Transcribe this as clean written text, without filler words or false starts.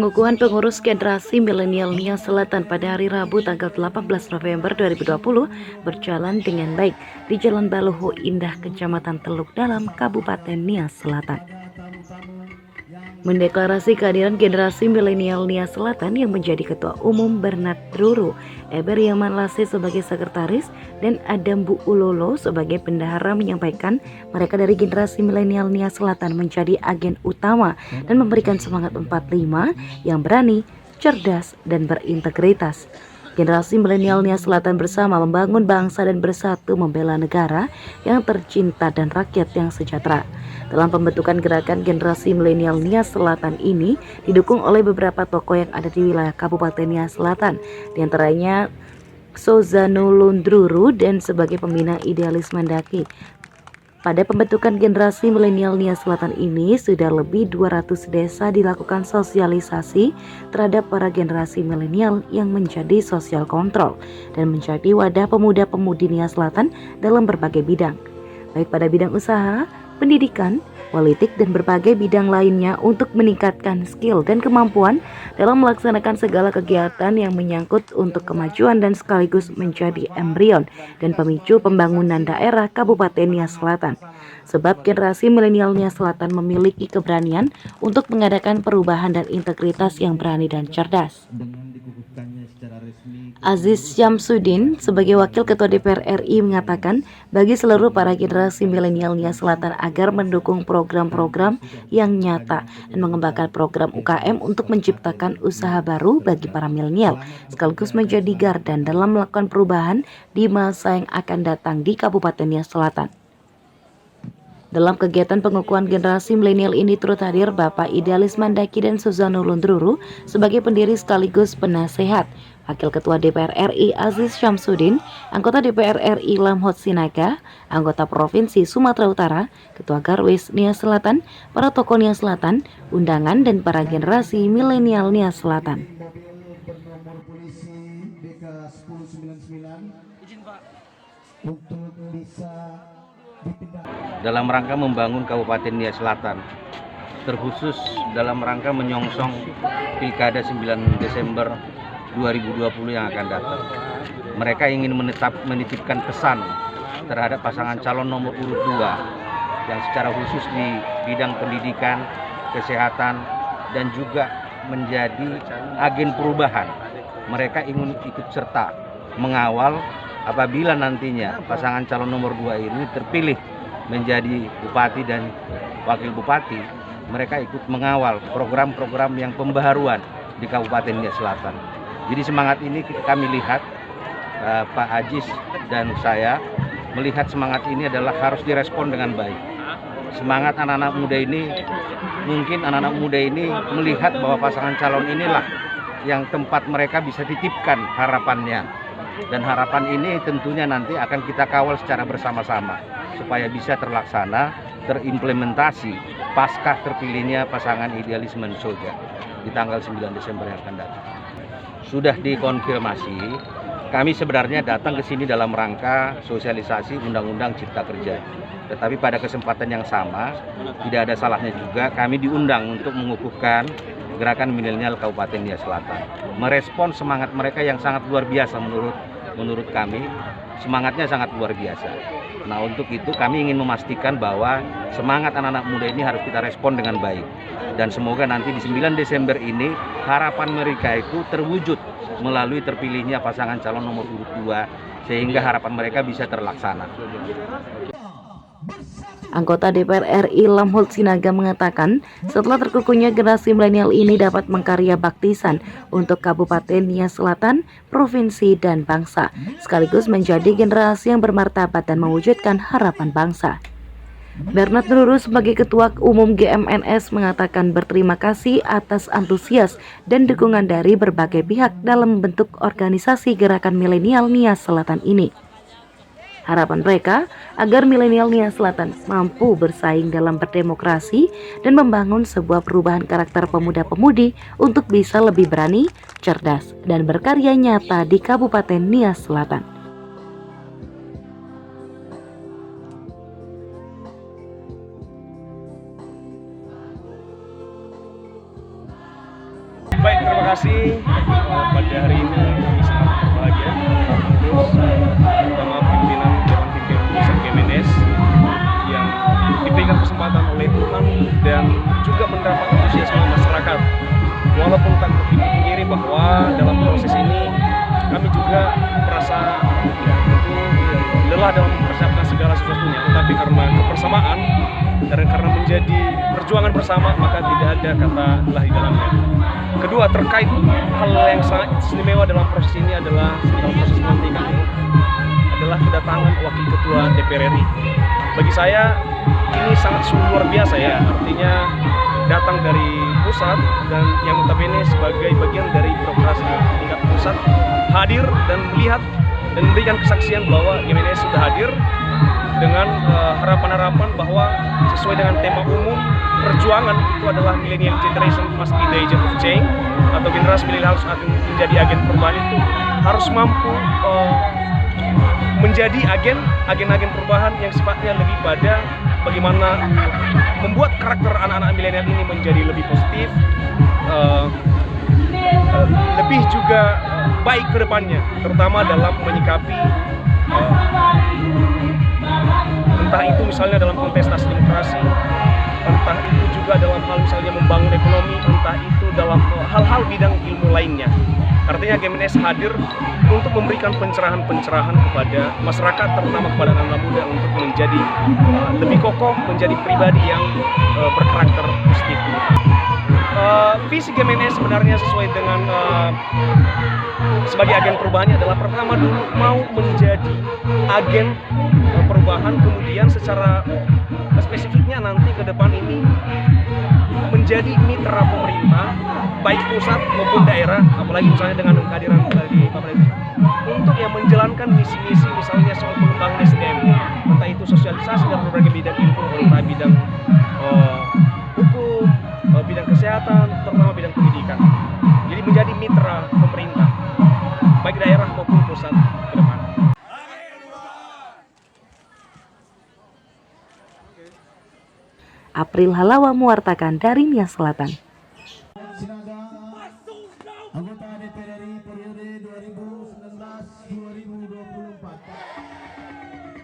pengukuhan pengurus generasi milenial Nia Selatan pada hari Rabu tanggal 18 November 2020 berjalan dengan baik di Jalan Baluhu Indah, Kecamatan Teluk Dalam, Kabupaten Nia Selatan. Mendeklarasi kehadiran generasi milenial Nia Selatan yang menjadi Ketua Umum Bernard Ruru, Eber Yaman Lase sebagai Sekretaris, dan Adam Bu Ulolo sebagai Bendahara menyampaikan mereka dari generasi milenial Nia Selatan menjadi agen utama dan memberikan semangat 45 yang berani, cerdas, dan berintegritas. Generasi milenial Nia Selatan bersama membangun bangsa dan bersatu membela negara yang tercinta dan rakyat yang sejahtera. Dalam pembentukan gerakan generasi milenial Nia Selatan ini didukung oleh beberapa tokoh yang ada di wilayah Kabupaten Nia Selatan, diantaranya Sozano Lundruru dan sebagai pembina Idealis Mandaki. Pada pembentukan generasi milenial Nia Selatan ini, sudah lebih 200 desa dilakukan sosialisasi terhadap para generasi milenial yang menjadi sosial kontrol dan menjadi wadah pemuda-pemudi Nia Selatan dalam berbagai bidang, baik pada bidang usaha, pendidikan, politik, dan berbagai bidang lainnya untuk meningkatkan skill dan kemampuan dalam melaksanakan segala kegiatan yang menyangkut untuk kemajuan dan sekaligus menjadi embrion dan pemicu pembangunan daerah Kabupaten Nia Selatan. Sebab generasi milenial Nia Selatan memiliki keberanian untuk mengadakan perubahan dan integritas yang berani dan cerdas. Aziz Syamsuddin sebagai Wakil Ketua DPR RI mengatakan bagi seluruh para generasi milenial Nia Selatan agar mendukung program-program yang nyata dan mengembangkan program UKM untuk menciptakan usaha baru bagi para milenial sekaligus menjadi garda dalam melakukan perubahan di masa yang akan datang di Kabupaten Nia Selatan. Dalam kegiatan pengukuhan generasi milenial ini turut hadir Bapak Idealis Mandaki dan Suzano Lundruru sebagai pendiri sekaligus penasehat, Wakil Ketua DPR RI Aziz Syamsuddin, anggota DPR RI Lamhot Sinaga, anggota Provinsi Sumatera Utara, Ketua Garwis Nia Selatan, para tokoh Nia Selatan, undangan, dan para generasi milenial Nia Selatan. Dalam rangka membangun Kabupaten Nia Selatan, terkhusus dalam rangka menyongsong Pilkada 9 Desember 2020 yang akan datang. Mereka ingin menitipkan pesan terhadap pasangan calon nomor urut 2 yang secara khusus di bidang pendidikan, kesehatan, dan juga menjadi agen perubahan. Mereka ingin ikut serta mengawal apabila nantinya pasangan calon nomor 2 ini terpilih menjadi bupati dan wakil bupati, mereka ikut mengawal program-program yang pembaharuan di Kabupaten Nia Selatan. Jadi semangat ini kami lihat, Pak Aziz dan saya melihat semangat ini adalah harus direspon dengan baik. Semangat anak-anak muda ini, mungkin anak-anak muda ini melihat bahwa pasangan calon inilah yang tempat mereka bisa titipkan harapannya. Dan harapan ini tentunya nanti akan kita kawal secara bersama-sama supaya bisa terlaksana, terimplementasi pasca terpilihnya pasangan Idealis Mensoja di tanggal 9 Desember yang akan datang. Sudah dikonfirmasi, kami sebenarnya datang ke sini dalam rangka sosialisasi Undang-Undang Cipta Kerja. Tetapi pada kesempatan yang sama, tidak ada salahnya juga kami diundang untuk mengukuhkan Gerakan Milenial Kabupaten Nia Selatan. Merespon semangat mereka yang sangat luar biasa menurut kami, semangatnya sangat luar biasa. Nah, untuk itu kami ingin memastikan bahwa semangat anak-anak muda ini harus kita respon dengan baik. Dan semoga nanti di 9 Desember ini harapan mereka itu terwujud melalui terpilihnya pasangan calon nomor urut 2 sehingga harapan mereka bisa terlaksana. Anggota DPR RI Lamhot Sinaga mengatakan setelah terkukuhnya generasi milenial ini dapat mengkarya baktisan untuk Kabupaten Nia Selatan, provinsi, dan bangsa, sekaligus menjadi generasi yang bermartabat dan mewujudkan harapan bangsa. Bernard Ruru sebagai Ketua Umum GMNS mengatakan berterima kasih atas antusias dan dukungan dari berbagai pihak dalam membentuk organisasi Gerakan Milenial Nia Selatan ini. Harapan mereka agar milenial Nia Selatan mampu bersaing dalam berdemokrasi dan membangun sebuah perubahan karakter pemuda-pemudi untuk bisa lebih berani, cerdas, dan berkarya nyata di Kabupaten Nia Selatan. Baik, terima kasih. Pada hari ini kami sangat berbahagia terus bersama pimpinan Dewan Pimpinan Pusat GMNS yang diberikan kesempatan oleh Tuhan dan juga mendapat antusiasme masyarakat. Walaupun tak dipungkiri bahwa dalam proses ini kami juga merasa tentu lelah dalam mempersiapkan segala sesuatunya, tetapi karena kebersamaan dan karena menjadi perjuangan bersama maka tidak ada kata lelah di dalamnya. Kedua, terkait hal yang sangat istimewa dalam proses ini adalah dalam proses pelantikan ini adalah kedatangan Wakil Ketua DPR RI. Bagi saya ini sangat luar biasa ya, artinya datang dari pusat dan yang notabene sebagai bagian dari birokrasi tingkat pusat hadir dan melihat dan memberikan kesaksian bahwa GMNS sudah hadir dengan harapan-harapan bahwa sesuai dengan tema umum perjuangan itu adalah millennial generation must be the agent of change, atau generasi milenial harus menjadi agen perubahan, itu harus mampu menjadi agen-agen perubahan yang sifatnya lebih pada bagaimana membuat karakter anak-anak milenial ini menjadi lebih positif, lebih juga baik ke depannya, terutama dalam menyikapi entah itu misalnya dalam kontestasi demokrasi, entah itu juga dalam hal misalnya membangun ekonomi, entah itu dalam hal-hal bidang ilmu lainnya. Artinya GMNS hadir untuk memberikan pencerahan-pencerahan kepada masyarakat, terutama kepada anak muda untuk menjadi lebih kokoh, menjadi pribadi yang berkarakter positif. Visi GMNS sebenarnya sesuai dengan sebagai agen perubahannya adalah pertama dulu mau menjadi agen perubahan, kemudian secara spesifiknya nanti ke depan ini menjadi mitra pemerintah baik pusat maupun daerah, apalagi misalnya dengan kehadiran di pemerintah untuk yang menjalankan misi-misi misalnya soal pengembangan SDM, entah itu sosialisasi dalam berbagai bidang ilmu, entah bidang hukum, bidang kesehatan, terutama bidang pendidikan. Jadi menjadi mitra pemerintah baik daerah maupun pusat ke depan. April Halawa mewartakan dari Nia Selatan.